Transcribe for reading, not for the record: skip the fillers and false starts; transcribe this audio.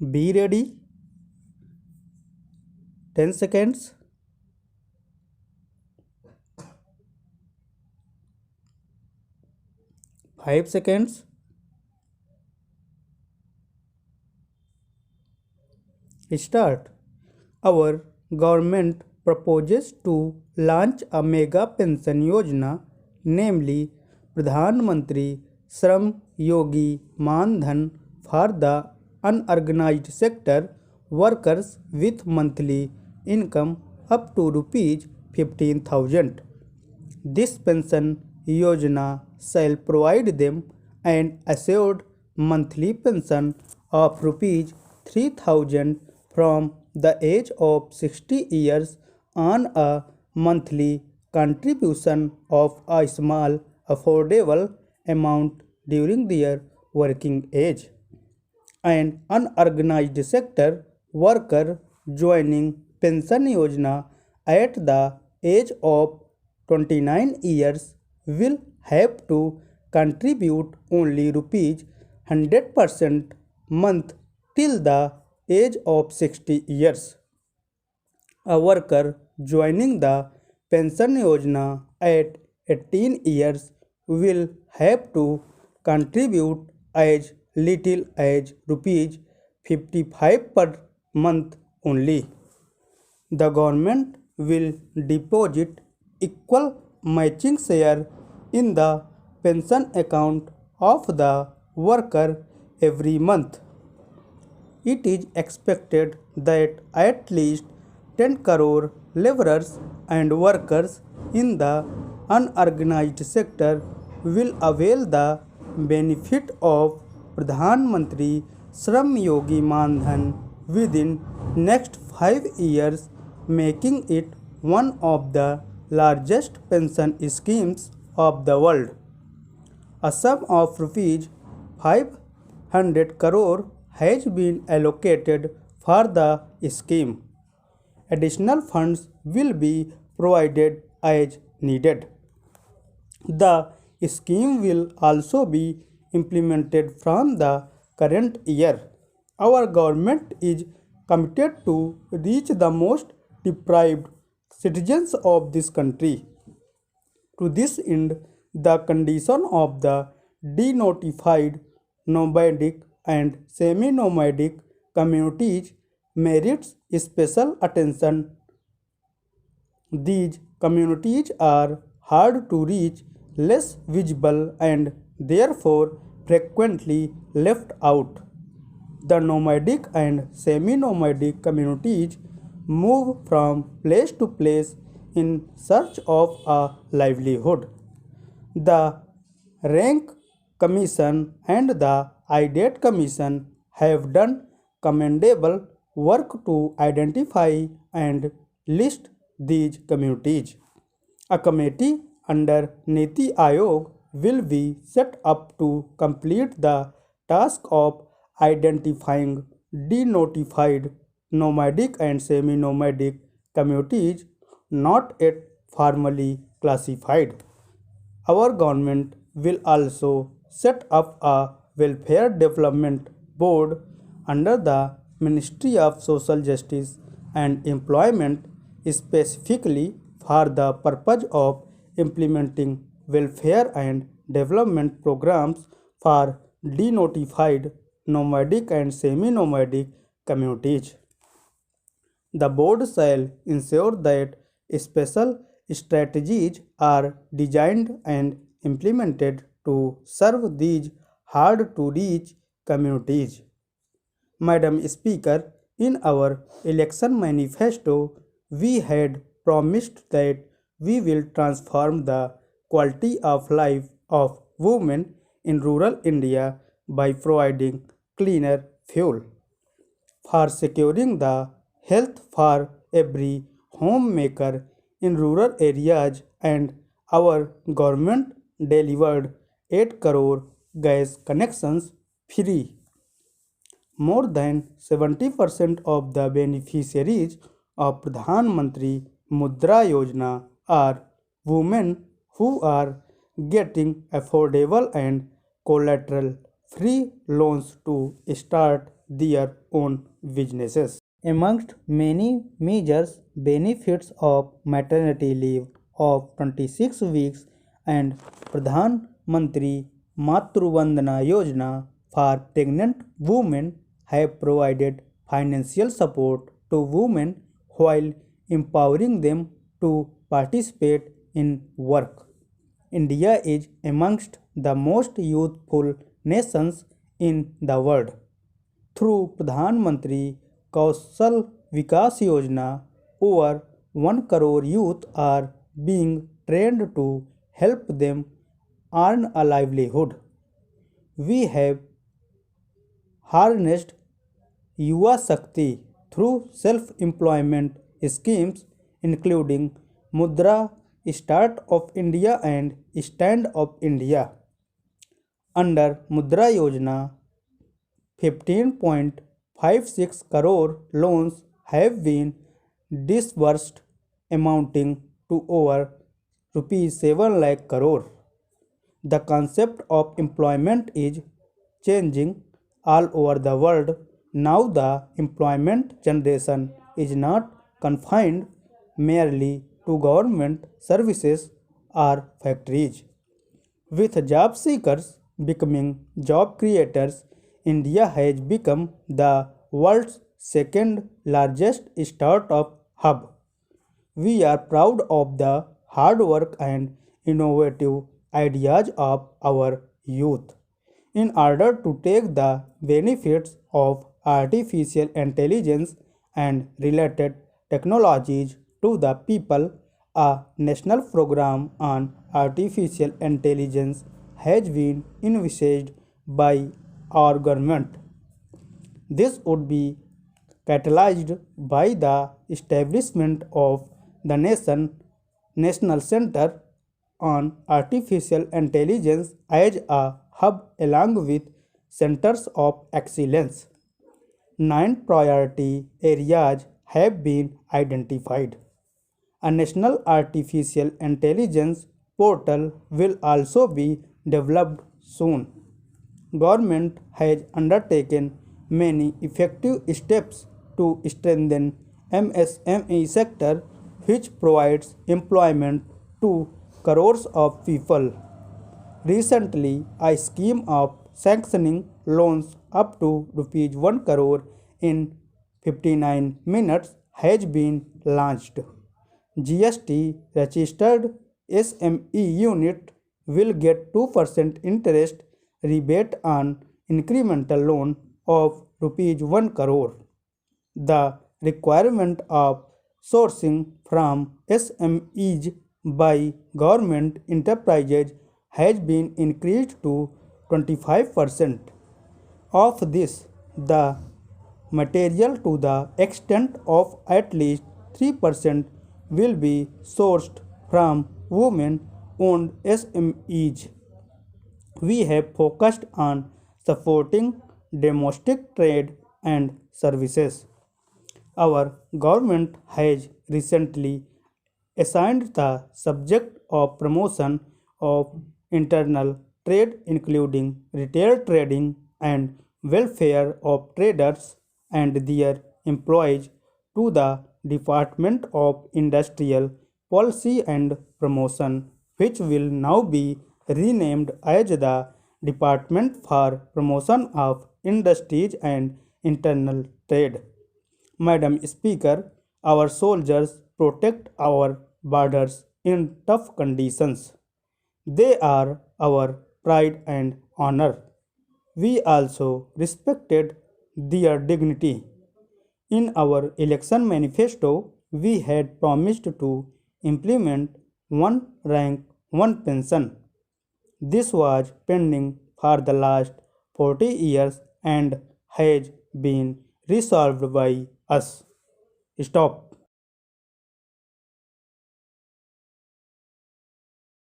Be ready. 10 seconds. 5 seconds. Start. Our government proposes to launch a mega pension yojana, namely Pradhan Mantri Shram Yogi Man Dhan for the unorganized sector workers with monthly income up to rupees 15,000. This pension yojana shall provide them an assured monthly pension of rupees 3,000 from the age of 60 years on a monthly contribution of a small affordable amount during their working age. An unorganized sector worker joining pension yojana at the age of 29 years will have to contribute only rupees 100% month till the age of 60 years. A worker joining the pension yojana at 18 years will have to contribute as little as rupees 55 per month only. The government will deposit equal matching share in the pension account of the worker every month. It is expected that at least 10 crore laborers and workers in the unorganized sector will avail the benefit of Pradhan Mantri Shram Yogi Man Dhan within next 5 years, making it one of the largest pension schemes of the world. A sum of rupees 500 crore has been allocated for the scheme. Additional funds will be provided as needed. The scheme will also be implemented from the current year. Our government is committed to reach the most deprived citizens of this country. To this end, the condition of the denotified nomadic and semi-nomadic communities merits special attention. These communities are hard to reach, less visible, and therefore frequently left out. The nomadic and semi nomadic communities move from place to place in search of a livelihood. The Rank Commission and the IDET Commission have done commendable work to identify and list these communities. A committee under Niti Aayog will be set up to complete the task of identifying denotified nomadic and semi nomadic communities not yet formally classified. Our government will also set up a welfare development board under the Ministry of Social Justice and Employment specifically for the purpose of implementing welfare and development programs for denotified nomadic and semi-nomadic communities. The board shall ensure that special strategies are designed and implemented to serve these hard to reach communities. Madam Speaker, in our election manifesto, we had promised that we will transform the quality of life of women in rural India by providing cleaner fuel. For securing the health for every homemaker in rural areas, and our government delivered 8 crore gas connections free. More than 70% of the beneficiaries of Pradhan Mantri Mudra Yojana are women who are getting affordable and collateral free loans to start their own businesses. Amongst many measures, benefits of maternity leave of 26 weeks and Pradhan Mantri Matru Vandana Yojana for pregnant women have provided financial support to women while empowering them to participate in work. India is amongst the most youthful nations in the world. Through Pradhan Mantri Kaushal Vikas Yojana, over 1 crore youth are being trained to help them earn a livelihood. We have harnessed Yuva Shakti through self-employment schemes including Mudra, Start of India and Stand Up India. Under Mudra Yojana, 15.56 crore loans have been disbursed amounting to over rupees 7 lakh crore. The concept of employment is changing all over the world. Now the employment generation is not confined merely to government services or factories. With job seekers becoming job creators, India has become the world's second largest startup hub. We are proud of the hard work and innovative ideas of our youth. In order to take the benefits of artificial intelligence and related technologies to the people, a national program on artificial intelligence has been envisaged by our government. This would be catalyzed by the establishment of the National Center on Artificial Intelligence as a hub along with centers of excellence. 9 priority areas have been identified. A national artificial intelligence portal will also be developed soon. Government has undertaken many effective steps to strengthen MSME sector which provides employment to crores of people. Recently, a scheme of sanctioning loans up to rupees 1 crore in 59 minutes has been launched. GST registered SME unit will get 2% interest rebate on incremental loan of rupees 1 crore. The requirement of sourcing from SMEs by government enterprises has been increased to 25%. Of this, the material to the extent of at least 3% will be sourced from women-owned SMEs. We have focused on supporting domestic trade and services. Our government has recently assigned the subject of promotion of internal trade including retail trading and welfare of traders and their employees to the Department of Industrial Policy and Promotion, which will now be renamed as the Department for Promotion of Industries and Internal Trade. Madam Speaker, our soldiers protect our borders in tough conditions. They are our pride and honor. We also respected their dignity. In our election manifesto, we had promised to implement one rank, one pension. This was pending for the last 40 years and has been resolved by us. Stop.